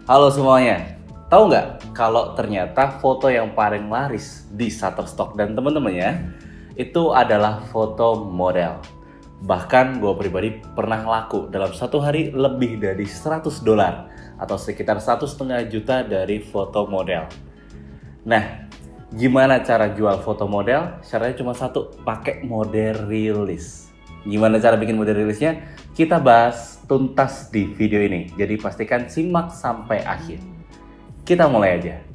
Halo semuanya, tahu nggak kalau ternyata foto yang paling laris di Shutterstock dan teman-temannya itu adalah foto model. Bahkan gue pribadi pernah laku dalam satu hari lebih dari $100 atau sekitar 1,5 juta dari foto model. Nah, gimana cara jual foto model? Caranya cuma satu, pakai model rilis. Gimana cara bikin model rilisnya? Kita bahas tuntas di video ini. Jadi pastikan simak sampai akhir. Kita mulai aja.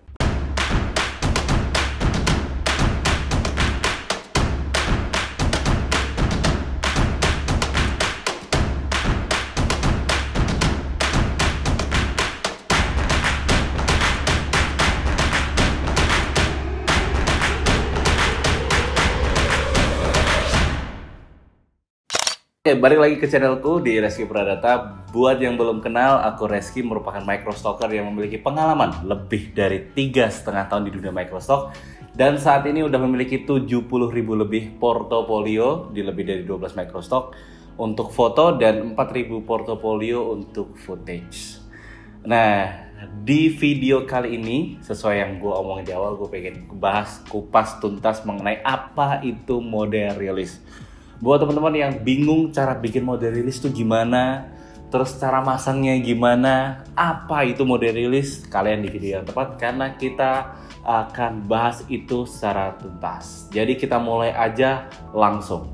Oke, balik lagi ke channelku di Reski Pradata. Buat yang belum kenal, aku Reski merupakan microstalker yang memiliki pengalaman lebih dari 3,5 tahun di dunia microstock. Dan saat ini udah memiliki 70.000 lebih portofolio di lebih dari 12 microstock untuk foto dan 4.000 portofolio untuk footage. Nah, di video kali ini, sesuai yang gue omongin di awal, gue pengen bahas kupas tuntas mengenai apa itu model rilis. Buat teman-teman yang bingung cara bikin model rilis itu gimana, terus cara masangnya gimana, apa itu model rilis, kalian di video yang tepat karena kita akan bahas itu secara tuntas. Jadi kita mulai aja langsung.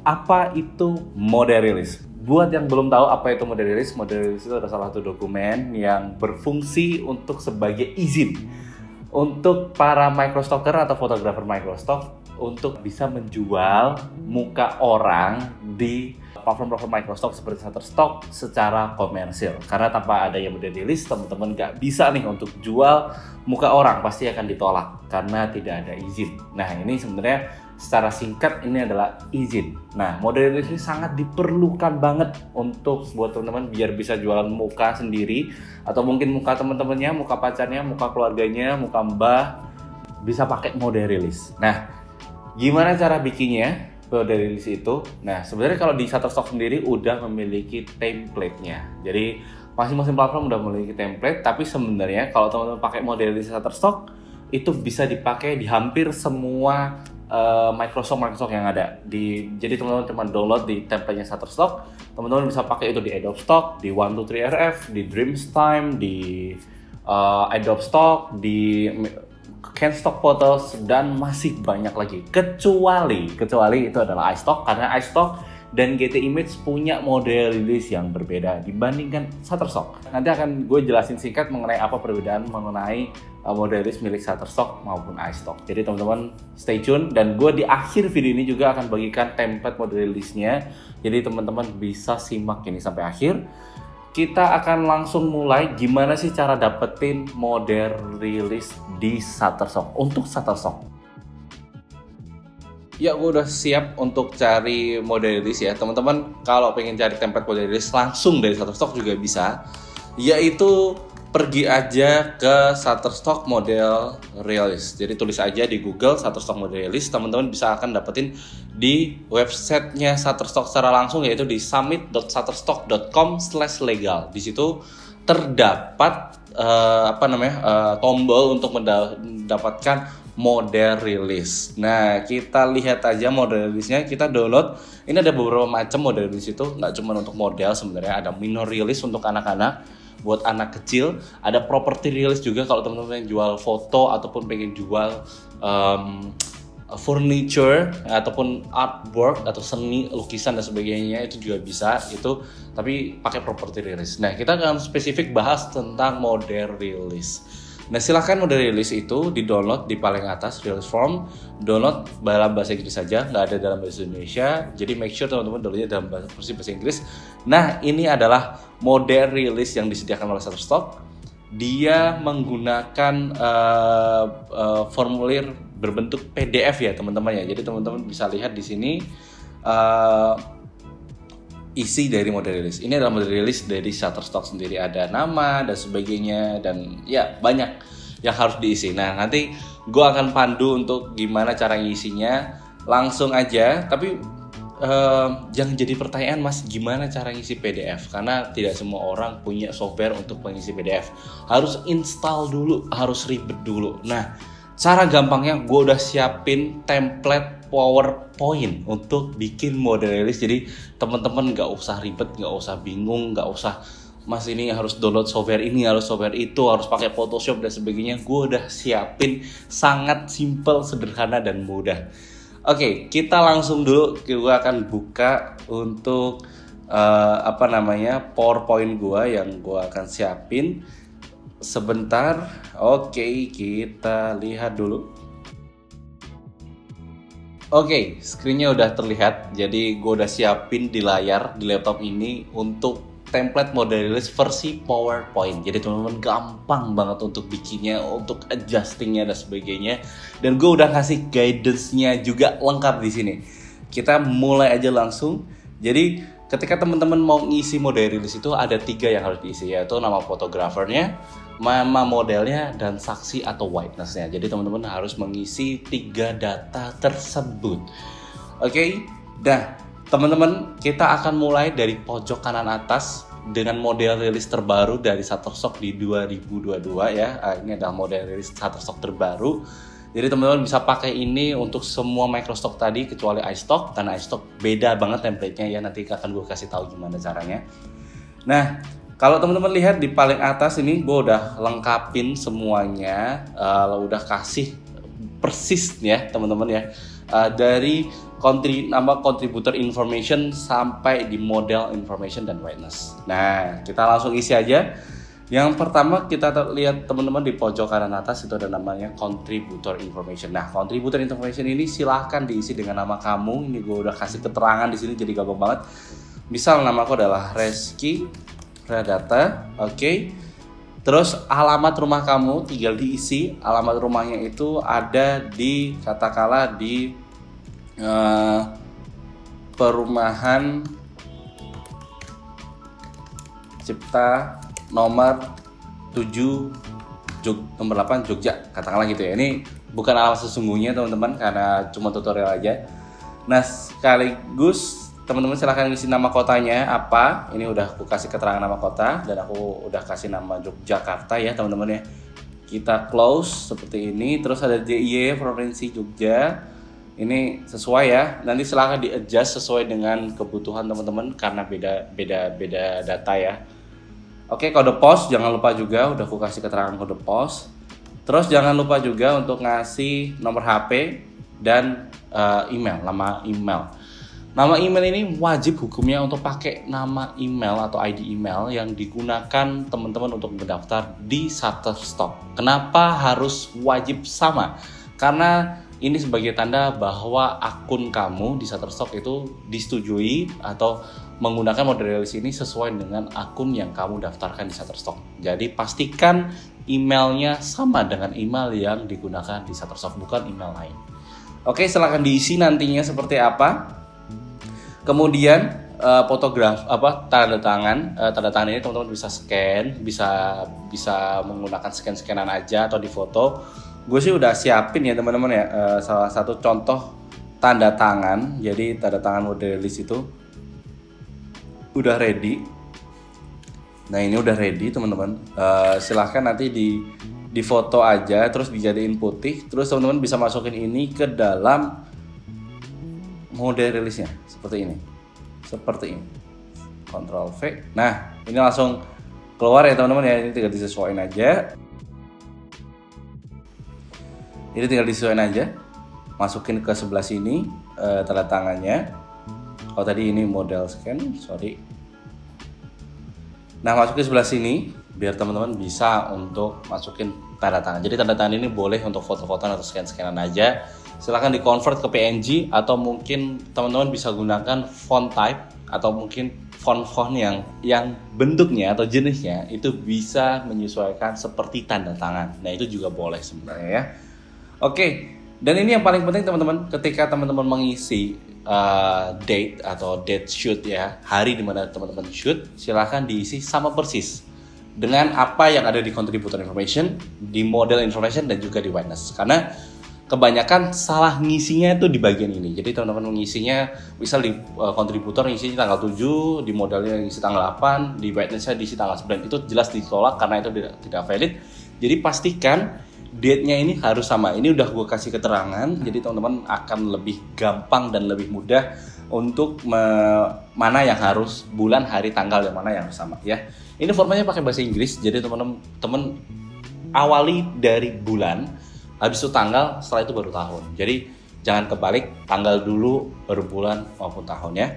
Apa itu model rilis? Buat yang belum tahu apa itu model rilis itu adalah salah satu dokumen yang berfungsi untuk sebagai izin untuk para microstocker atau fotografer microstock untuk bisa menjual muka orang di platform-platform microstock seperti Shutterstock secara komersil. Karena tanpa adanya model rilis, teman-teman nggak bisa nih untuk jual muka orang, pasti akan ditolak karena tidak ada izin. Nah, ini sebenarnya secara singkat ini adalah izin. Nah, model rilis ini sangat diperlukan banget untuk buat teman-teman biar bisa jualan muka sendiri atau mungkin muka teman-temannya, muka pacarnya, muka keluarganya, muka mbah, bisa pakai model rilis. Nah, gimana cara bikinnya model rilis itu? Nah, sebenarnya kalau di Shutterstock sendiri udah memiliki template-nya. Jadi masing-masing platform udah memiliki template, tapi sebenarnya kalau teman-teman pakai model rilis Shutterstock itu bisa dipakai di hampir semua Microsoft yang ada. Jadi teman-teman cuma download di template-nya Shutterstock, teman-teman bisa pakai itu di Adobe Stock, di 123RF, di Dreamstime, di Adobe Stock, di CanStock Photos, dan masih banyak lagi. Kecuali itu adalah iStock, karena iStock dan GT Image punya model rilis yang berbeda dibandingkan Shutterstock. Nanti akan gue jelasin singkat mengenai apa perbedaan mengenai model rilis milik Shutterstock maupun iStock. Jadi teman-teman stay tune, dan gue di akhir video ini juga akan bagikan template model rilisnya. Jadi teman-teman bisa simak ini sampai akhir. Kita akan langsung mulai gimana sih cara dapetin model rilis di Shutterstock untuk Shutterstock. Ya, gue udah siap untuk cari model rilis ya. Teman-teman kalau pengen cari template model rilis langsung dari Shutterstock juga bisa. Yaitu pergi aja ke Shutterstock model rilis. Jadi tulis aja di Google Shutterstock model rilis, teman-teman bisa akan dapetin di websitenya Shutterstock secara langsung, yaitu di summit.shutterstock.com/legal. Di situ terdapat tombol untuk mendapatkan model rilis. Nah, kita lihat aja model rilisnya, kita download. Ini ada beberapa macam model rilis itu, nggak cuma untuk model sebenarnya, ada minor rilis untuk anak-anak, buat anak kecil, ada property rilis juga kalau teman-teman yang jual foto ataupun pengen jual furniture ataupun artwork atau seni lukisan dan sebagainya, itu juga bisa itu, tapi pakai property rilis. Nah, kita akan spesifik bahas tentang model rilis. Nah, silahkan model rilis itu di-download di paling atas, rilis form, download dalam bahasa Inggris saja, nggak ada dalam bahasa Indonesia. Jadi make sure teman-teman downloadnya dalam versi bahasa Inggris. Nah, ini adalah model rilis yang disediakan oleh Shutterstock. Dia menggunakan formulir berbentuk PDF ya teman-teman ya. Jadi teman-teman bisa lihat di sini isi dari model rilis. Ini adalah model rilis dari Shutterstock sendiri, ada nama dan sebagainya, dan ya banyak yang harus diisi. Nah, nanti gue akan pandu untuk gimana cara ngisinya, langsung aja. Tapi yang jadi pertanyaan, Mas, gimana cara ngisi PDF? Karena tidak semua orang punya software untuk mengisi PDF. Harus install dulu, harus ribet dulu. Nah, cara gampangnya gue udah siapin template PowerPoint untuk bikin model rilis. Jadi teman-teman nggak usah ribet, nggak usah bingung, nggak usah Mas ini harus download software ini, harus software itu, harus pakai Photoshop dan sebagainya. Gue udah siapin sangat simple, sederhana dan mudah. Oke, kita langsung dulu. Gue akan buka untuk PowerPoint gue yang gue akan siapin sebentar. Oke, kita lihat dulu. Oke, screen-nya udah terlihat. Jadi gue udah siapin di layar di laptop ini untuk template model rilis versi PowerPoint. Jadi teman-teman gampang banget untuk bikinnya, untuk adjustingnya dan sebagainya. Dan gue udah kasih guidance-nya juga lengkap di sini. Kita mulai aja langsung. Jadi ketika teman-teman mau ngisi model rilis itu ada 3 yang harus diisi, yaitu nama fotografernya, nama modelnya, dan saksi atau witness-nya. Jadi teman-teman harus mengisi 3 data tersebut. Oke, dah. Teman-teman, kita akan mulai dari pojok kanan atas dengan model rilis terbaru dari Shutterstock di 2022 ya. Ini adalah model rilis Shutterstock terbaru. Jadi teman-teman bisa pakai ini untuk semua Microstock tadi kecuali iStock, karena iStock beda banget template-nya ya. Nanti akan gue kasih tahu gimana caranya. Nah, kalau teman-teman lihat di paling atas ini gue udah lengkapin semuanya, udah kasih persis ya teman-teman ya. Dari nama contributor information sampai di model information dan witness. Nah, kita langsung isi aja. Yang pertama kita lihat teman-teman di pojok kanan atas itu ada namanya contributor information. Nah, contributor information ini silahkan diisi dengan nama kamu. Ini gue udah kasih keterangan di sini jadi gampang banget. Misal nama aku adalah Reski Pradata, oke. Terus alamat rumah kamu tinggal diisi. Alamat rumahnya itu ada di katakanlah di perumahan Cipta nomor 7 nomor 8 Jogja, katakanlah gitu ya. Ini bukan alamat sesungguhnya teman-teman, karena cuma tutorial aja. Nah, sekaligus teman-teman silahkan isi nama kotanya apa. Ini udah aku kasih keterangan nama kota dan aku udah kasih nama Yogyakarta ya teman-teman ya. Kita close seperti ini. Terus ada DIY Provinsi Jogja. Ini sesuai ya. Nanti silahkan di-adjust sesuai dengan kebutuhan teman-teman karena beda data ya. Oke, kode pos jangan lupa juga, udah aku kasih keterangan kode pos. Terus jangan lupa juga untuk ngasih nomor HP dan email, nama email. Nama email ini wajib hukumnya untuk pakai nama email atau ID email yang digunakan teman-teman untuk mendaftar di Shutterstock. Kenapa harus wajib sama? Karena ini sebagai tanda bahwa akun kamu di Shutterstock itu disetujui atau menggunakan model rilis ini sesuai dengan akun yang kamu daftarkan di Shutterstock. Jadi pastikan emailnya sama dengan email yang digunakan di Shutterstock, bukan email lain. Oke, silahkan diisi nantinya seperti apa. Kemudian tanda tangan ini teman-teman bisa scan, bisa menggunakan scan-scanan aja atau di foto. Gue sih udah siapin ya teman-teman ya, salah satu contoh tanda tangan. Jadi tanda tangan model rilis itu udah ready. Nah, ini udah ready teman-teman. Silahkan nanti di foto aja, terus dijadiin putih. Terus teman-teman bisa masukin ini ke dalam model rilisnya seperti ini. Ctrl V. Nah, ini langsung keluar ya teman-teman ya. Ini tinggal disesuaikan aja. Masukin ke sebelah sini tanda tangannya. Oh, tadi ini model scan, sorry. Nah, masukin sebelah sini biar teman-teman bisa untuk masukin tanda tangan. Jadi tanda tangan ini boleh untuk foto-foto atau scan-scanan aja. Silahkan di-convert ke PNG atau mungkin teman-teman bisa gunakan font type atau mungkin font-font yang bentuknya atau jenisnya itu bisa menyesuaikan seperti tanda tangan. Nah, itu juga boleh sebenarnya ya. Oke, dan ini yang paling penting teman-teman, ketika teman-teman mengisi date atau date shoot ya, hari dimana teman-teman shoot, silahkan diisi sama persis dengan apa yang ada di contributor information, di model information dan juga di witness. Karena kebanyakan salah ngisinya itu di bagian ini. Jadi teman-teman mengisinya, misal di kontributor ngisinya tanggal 7, di modalnya ngisi tanggal 8, di whiteness-nya diisi tanggal 9. Itu jelas ditolak karena itu tidak valid. Jadi pastikan date-nya ini harus sama. Ini udah gue kasih keterangan, jadi teman-teman akan lebih gampang dan lebih mudah untuk mana yang harus bulan, hari, tanggal, yang mana yang harus sama ya. Ini formanya pakai bahasa Inggris, jadi teman-teman awali dari bulan, habis itu tanggal, setelah itu baru tahun. Jadi jangan kebalik, tanggal dulu baru bulan maupun tahun ya.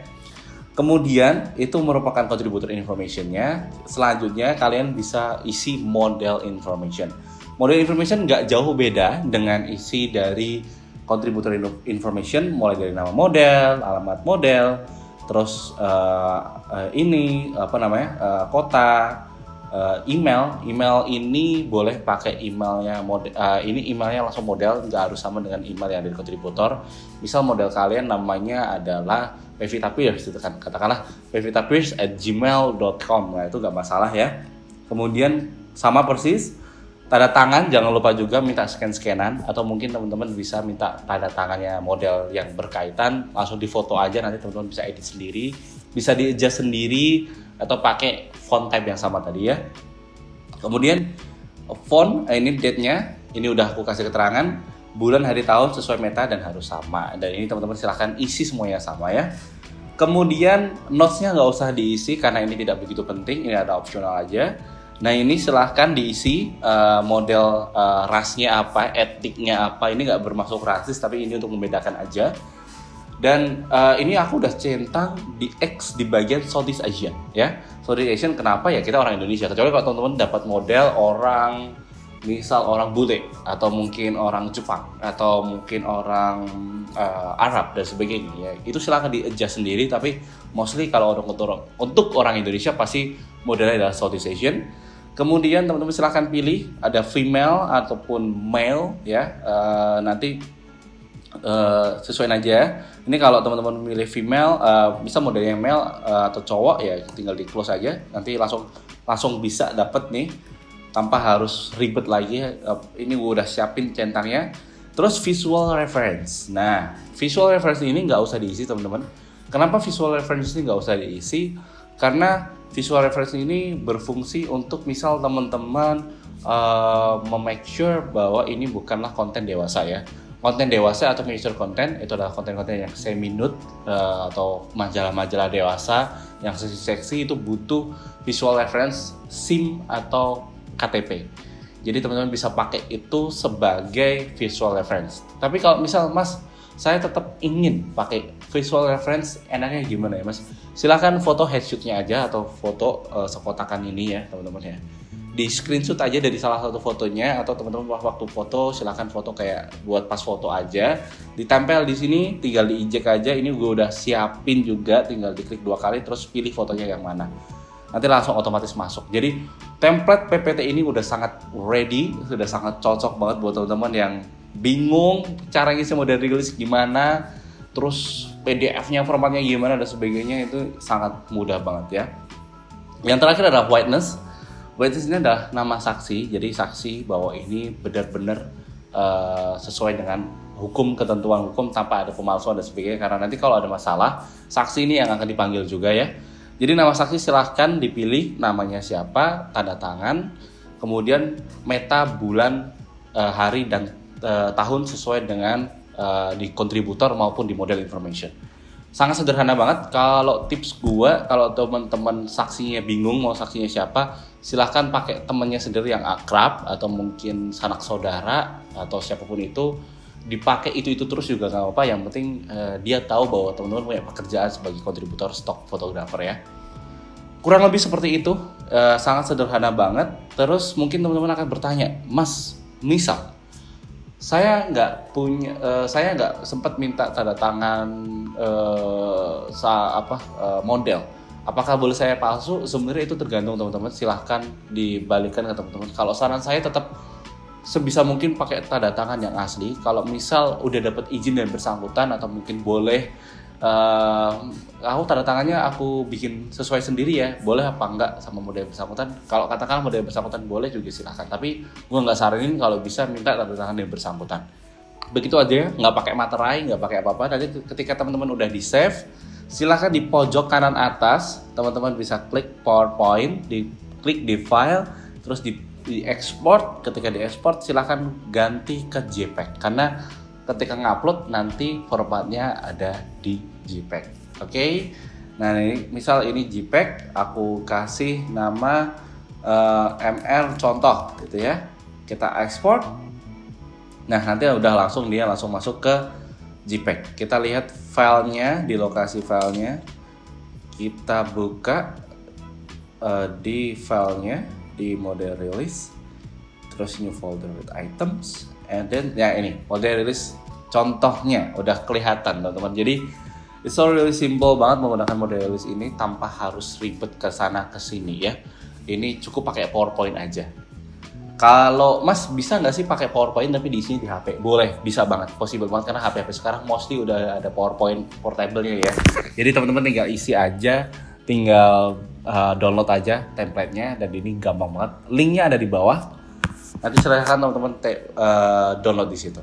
Kemudian itu merupakan contributor information-nya. Selanjutnya kalian bisa isi model information. Model information nggak jauh beda dengan isi dari contributor information, mulai dari nama model, alamat model, terus kota, email. Email ini boleh pakai emailnya model. Ini emailnya langsung model, nggak harus sama dengan email yang dari kontributor. Misal model kalian namanya adalah Pevita Pierce, itu kan katakanlah pevitapierce@gmail.com. Nah itu nggak masalah ya. Kemudian sama persis. Tanda tangan jangan lupa juga minta scan-scanan, atau mungkin teman-teman bisa minta tanda tangannya model yang berkaitan, langsung difoto aja, nanti teman-teman bisa edit sendiri, bisa di-adjust sendiri, atau pakai font type yang sama tadi ya. Kemudian font, ini date-nya, ini udah aku kasih keterangan, bulan, hari, tahun sesuai meta dan harus sama. Dan ini teman-teman silahkan isi semuanya sama ya. Kemudian notes-nya nggak usah diisi karena ini tidak begitu penting, ini ada opsional aja. Nah ini silahkan diisi model rasnya apa, etniknya apa. Ini nggak bermaksud rasis, tapi ini untuk membedakan aja. Dan ini aku udah centang di X di bagian Southeast Asian ya. Southeast Asian kenapa ya, kita orang Indonesia. Kecuali kalau teman-teman dapat model orang, misal orang bule, atau mungkin orang Jepang, atau mungkin orang Arab dan sebagainya ya. Itu silahkan di-adjust sendiri, tapi mostly kalau untuk orang Indonesia pasti modelnya adalah Southeast Asian. Kemudian teman-teman silahkan pilih ada female ataupun male ya, nanti sesuaiin aja. Ini kalau teman-teman milih female, bisa modelnya male atau cowok ya, tinggal di close aja, nanti langsung bisa dapet nih tanpa harus ribet lagi. Ini gue udah siapin centangnya. Terus visual reference. Nah visual reference ini nggak usah diisi teman-teman. Kenapa visual reference ini nggak usah diisi? Karena visual reference ini berfungsi untuk misal teman-teman make sure bahwa ini bukanlah konten dewasa ya. Konten dewasa atau mature content itu adalah konten-konten yang semi-nude atau majalah-majalah dewasa yang seksi-seksi, itu butuh visual reference SIM atau KTP. Jadi teman-teman bisa pakai itu sebagai visual reference. Tapi kalau misal Mas, saya tetap ingin pakai visual reference, enaknya gimana ya Mas? Silahkan foto headshotnya aja atau foto sekotakan ini ya teman-teman ya. Di screenshot aja dari salah satu fotonya, atau teman-teman waktu foto silahkan foto kayak buat pas foto aja, ditempel di sini, tinggal diinjek aja. Ini gue udah siapin juga, tinggal diklik 2 kali terus pilih fotonya yang mana. Nanti langsung otomatis masuk. Jadi template PPT ini udah sangat ready, sudah sangat cocok banget buat teman-teman yang bingung cara ngisi model rilis gimana, terus PDF-nya formatnya gimana dan sebagainya, itu sangat mudah banget ya. Yang terakhir adalah whiteness. Whiteness ini adalah nama saksi, jadi saksi bahwa ini benar-benar sesuai dengan hukum, ketentuan hukum, tanpa ada pemalsuan dan sebagainya. Karena nanti kalau ada masalah, saksi ini yang akan dipanggil juga ya. Jadi nama saksi silahkan dipilih namanya siapa, tanda tangan, kemudian meta, bulan, hari, dan tahun sesuai dengan di kontributor maupun di model information. Sangat sederhana banget. Kalau tips gua, kalau teman-teman saksinya bingung mau saksinya siapa, silahkan pakai temannya sendiri yang akrab, atau mungkin sanak saudara atau siapapun itu, dipakai itu terus juga nggak apa-apa. Yang penting dia tahu bahwa teman-teman punya pekerjaan sebagai kontributor stock fotografer ya. Kurang lebih seperti itu, sangat sederhana banget. Terus mungkin teman-teman akan bertanya, Mas, misal saya nggak sempat minta tanda tangan model. Apakah boleh saya palsu? Sebenarnya itu tergantung teman-teman. Silahkan dibalikan ke teman-teman. Kalau saran saya tetap sebisa mungkin pakai tanda tangan yang asli. Kalau misal udah dapat izin dari bersangkutan, atau mungkin boleh aku tanda tangannya aku bikin sesuai sendiri ya, boleh apa enggak sama model bersangkutan. Kalau katakan model bersangkutan boleh juga silahkan, tapi gue nggak saranin kalau bisa minta tanda tangan dari bersangkutan. Begitu aja, nggak pakai materai, nggak pakai apa-apa. Nanti ketika teman-teman udah di save, silahkan di pojok kanan atas teman-teman bisa klik PowerPoint, klik di file, terus di export. Ketika di export silahkan ganti ke JPEG, karena ketika ngupload nanti formatnya ada di JPEG. Oke. Nah ini misal ini JPEG, aku kasih nama MR contoh gitu ya. Kita export. Nah nanti udah dia langsung masuk ke JPEG. Kita lihat filenya di lokasi filenya. Kita buka di filenya di model release, terus new folder with items, and then ya ini model release contohnya udah kelihatan teman-teman. Jadi it's so really simple banget menggunakan model release ini tanpa harus ribet ke sana ke sini ya. Ini cukup pakai PowerPoint aja. Kalau Mas bisa nggak sih pakai PowerPoint tapi di sini di HP? Boleh, bisa banget, possible banget karena HP sekarang mostly udah ada PowerPoint portable-nya ya. Jadi teman-teman tinggal isi aja, tinggal download aja template-nya, dan ini gampang banget. Linknya ada di bawah. Nanti silahkan teman-teman download di situ.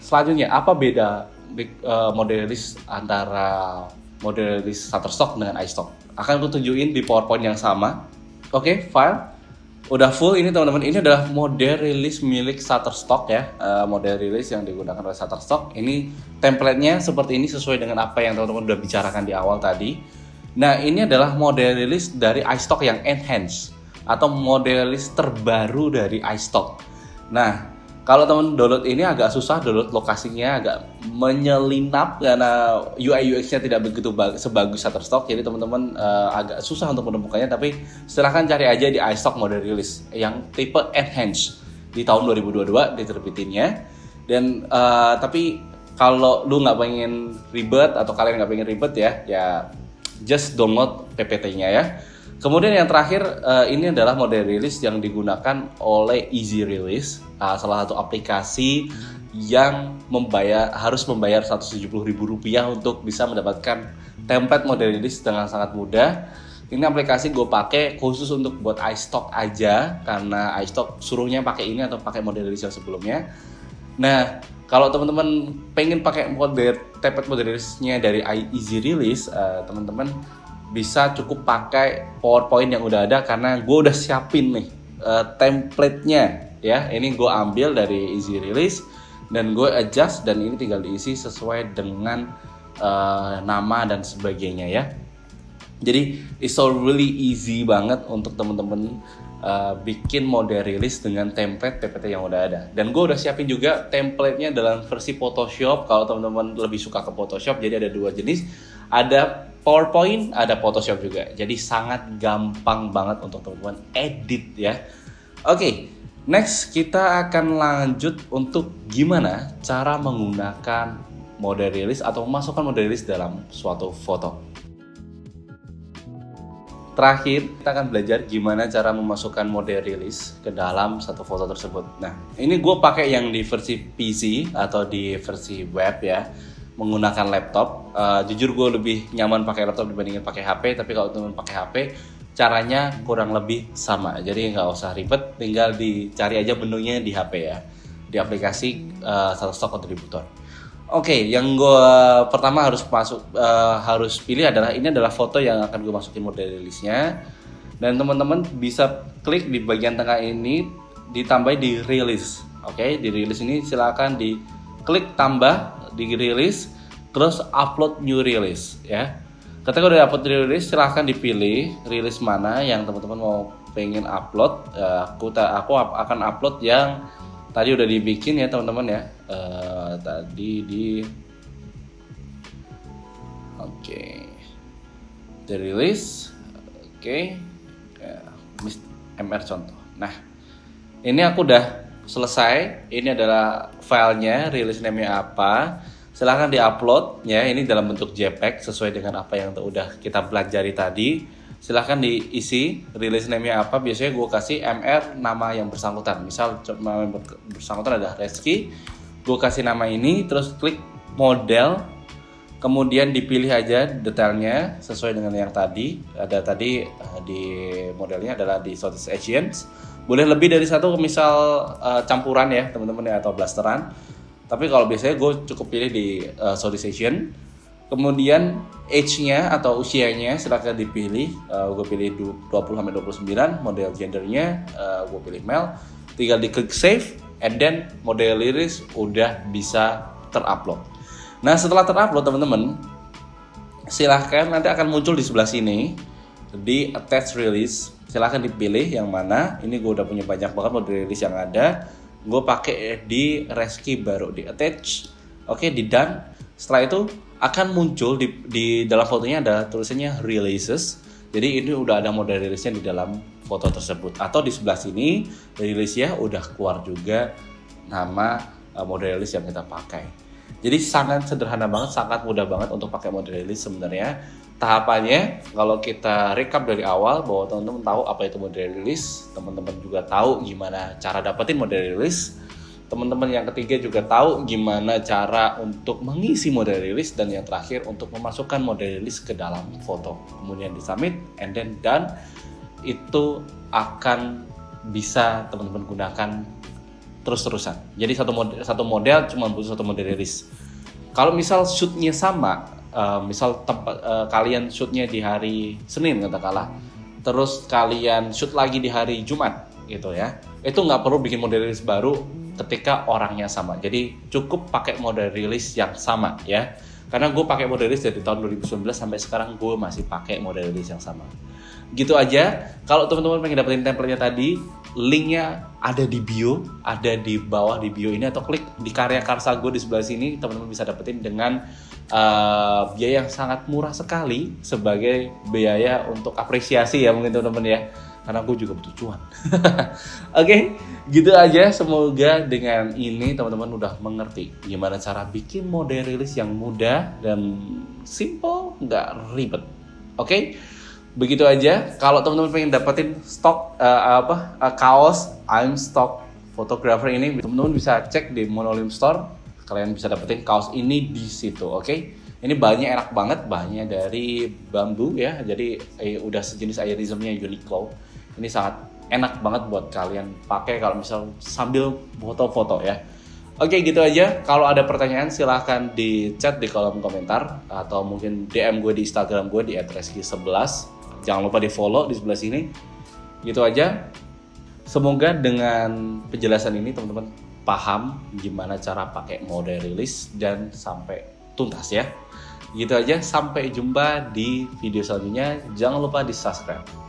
Selanjutnya, apa beda model release antara model release Shutterstock dengan iStock? Akan aku tunjukin di PowerPoint yang sama. Oke, file udah full ini teman-teman. Ini adalah model release milik Shutterstock ya, model release yang digunakan oleh Shutterstock. Ini template-nya seperti ini sesuai dengan apa yang teman-teman udah bicarakan di awal tadi. Nah ini adalah model release dari iStock yang enhanced atau model release terbaru dari iStock. Nah kalau teman download ini agak susah, download lokasinya agak menyelinap karena UI UX-nya tidak begitu sebagus Shutterstock. Jadi teman-teman agak susah untuk menemukannya, tapi silahkan cari aja di iStock model release yang tipe enhanced di tahun 2022 diterbitinnya. Dan tapi kalau lu nggak pengen ribet atau kalian nggak pengen ribet ya just download PPT-nya ya. Kemudian yang terakhir ini adalah model release yang digunakan oleh Easy Release, salah satu aplikasi yang harus membayar Rp170.000 untuk bisa mendapatkan template model release dengan sangat mudah. Ini aplikasi gue pakai khusus untuk buat iStock aja, karena iStock suruhnya pakai ini atau pakai model release yang sebelumnya. Nah kalau teman-teman pengen pakai template model release-nya dari Easy Release, teman-teman bisa cukup pakai PowerPoint yang udah ada, karena gue udah siapin nih template-nya ya. Ini gue ambil dari Easy Release dan gue adjust, dan ini tinggal diisi sesuai dengan nama dan sebagainya ya. Jadi it's so really easy banget untuk temen-temen bikin model release dengan template PPT yang udah ada. Dan gue udah siapin juga template-nya dalam versi Photoshop. Kalau teman-teman lebih suka ke Photoshop, jadi ada dua jenis, ada PowerPoint, ada Photoshop juga. Jadi sangat gampang banget untuk teman-teman edit ya. Oke, next kita akan lanjut untuk gimana cara menggunakan model release atau memasukkan model release dalam suatu foto. Terakhir, kita akan belajar gimana cara memasukkan model release ke dalam satu foto tersebut. Nah, ini gue pakai yang di versi PC atau di versi web ya, menggunakan laptop. Jujur gue lebih nyaman pakai laptop dibandingin pakai HP, tapi kalau teman pakai HP, caranya kurang lebih sama. Jadi nggak usah ribet, tinggal dicari aja menunya di HP ya, di aplikasi Shutterstock Contributor. Oke, yang gue pertama harus pilih adalah ini adalah foto yang akan gue masukin model release-nya. Dan teman-teman bisa klik di bagian tengah ini, ditambah di release. Oke, di release ini silakan diklik tambah di release, terus upload new release ya. Ketika udah upload release, silahkan dipilih release mana yang teman-teman mau pengen upload. Aku akan upload yang tadi udah dibikin ya teman-teman ya. The release, MR contoh. Nah, ini aku udah selesai. Ini adalah filenya, release name-nya apa. Silahkan di-upload ya. Ini dalam bentuk JPEG sesuai dengan apa yang udah kita pelajari tadi. Silahkan diisi release name-nya apa. Biasanya gue kasih MR nama yang bersangkutan. Misal nama yang bersangkutan adalah Reski. Gue kasih nama ini, terus klik model, Kemudian dipilih aja detailnya sesuai dengan yang tadi. Ada tadi di modelnya adalah di Southeast Asian. Boleh lebih dari satu, misal campuran ya teman-teman ya, atau blasteran. Tapi kalau biasanya gue cukup pilih di Southeast Asian. Kemudian age-nya atau usianya silahkan dipilih. Gue pilih 20-29. Model gendernya gue pilih male. Tinggal diklik save, and then model rilis udah bisa terupload. Nah setelah terupload teman-teman, silahkan nanti akan muncul di sebelah sini di attach release. Silahkan dipilih yang mana. Ini gue udah punya banyak banget model release yang ada. Gue pakai di rescue baru di attach. Oke, di done. Setelah itu akan muncul di dalam fotonya ada tulisannya releases. Jadi ini udah ada model release-nya di dalam foto tersebut. Atau di sebelah sini release-nya udah keluar juga nama model release yang kita pakai. Jadi sangat sederhana banget, sangat mudah banget untuk pakai model release sebenarnya. Tahapannya kalau kita recap dari awal bahwa teman-teman tahu apa itu model release, teman-teman juga tahu gimana cara dapetin model release. Teman-teman yang ketiga juga tahu gimana cara untuk mengisi model release, dan yang terakhir untuk memasukkan model release ke dalam foto. Kemudian di submit and then done. Itu akan bisa teman-teman gunakan terus-terusan. Jadi satu model cuma butuh satu model release. Kalau misal shootnya sama, misal kalian shootnya di hari Senin katakanlah, terus kalian shoot lagi di hari Jumat gitu ya, itu nggak perlu bikin model release baru ketika orangnya sama. Jadi cukup pakai model release yang sama ya. Karena gue pakai model release dari tahun 2019 sampai sekarang gue masih pakai model release yang sama. Gitu aja. Kalau teman-teman pengen dapetin template-nya tadi, linknya ada di bio, ada di bawah di bio ini, atau klik di Karya Karsa gue di sebelah sini. Teman-teman bisa dapetin dengan biaya yang sangat murah sekali, sebagai biaya untuk apresiasi ya mungkin teman-teman ya. Karena gue juga butuh cuan. Oke, gitu aja. Semoga dengan ini teman-teman udah mengerti gimana cara bikin model release yang mudah dan simple, nggak ribet. Oke, begitu aja. Kalau teman-teman pengen dapetin stok kaos I'm Stock Photographer ini, teman-teman bisa cek di Monolim Store. Kalian bisa dapetin kaos ini di situ. Oke, ini bahannya enak banget, bahannya dari bambu ya. Jadi udah sejenis aerismnya Uniqlo. Ini sangat enak banget buat kalian pakai kalau misal sambil foto-foto ya. Oke, gitu aja. Kalau ada pertanyaan silahkan di chat di kolom komentar, atau mungkin DM gue di Instagram gue di @reski11. Jangan lupa di follow di sebelah sini. Gitu aja. Semoga dengan penjelasan ini teman-teman paham gimana cara pakai model release dan sampai tuntas ya. Gitu aja. Sampai jumpa di video selanjutnya. Jangan lupa di subscribe.